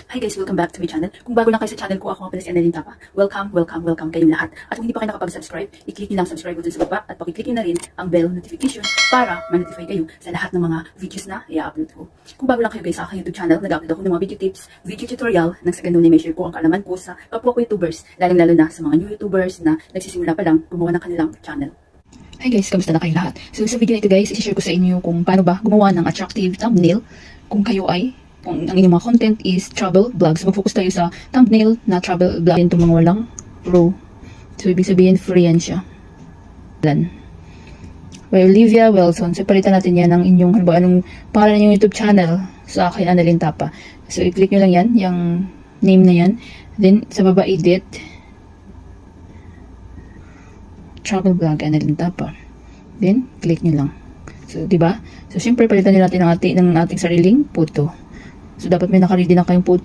Hi guys, welcome back to my channel. Kung bago lang kayo sa channel ko, ako nga pala si Annalyn Tapa. Welcome kayong lahat. At kung hindi pa kayo nakapag-subscribe, i-click nyo lang subscribe button sa baba at pakiclick nyo na rin ang bell notification para ma-notify kayo sa lahat ng mga videos na i-upload ko. Kung bago lang kayo guys sa aking YouTube channel, nag-upload ako ng mga video tips, video tutorial, nang sa ganun na may share ko ang kaalaman ko sa kapwa ko YouTubers, lalong-lalo na sa mga new YouTubers na nagsisimula pa lang gumawa ng kanilang channel. Hi guys, kamusta na kayo lahat? So sa video na ito guys, i-share ko sa inyo kung paano ba gumawa ng attractive thumbnail kung kayo ay kung ang inyong mga content is travel vlogs. Mag-focus tayo sa thumbnail na travel vlog. Itong mga walang pro. So, ibig sabihin, free yan siya. By Olivia Wilson. So, palitan natin yan ng inyong, anong pangalan ng YouTube channel sa akin, Annalyn Tapa. So, i-click nyo lang yan, yung name na yan. Then, sa baba, edit. Travel vlog, Annalyn Tapa. Then, click nyo lang. So, diba? So, syempre, palitan nyo natin ng ating sariling photo. So, dapat may nakaready na kayong photo.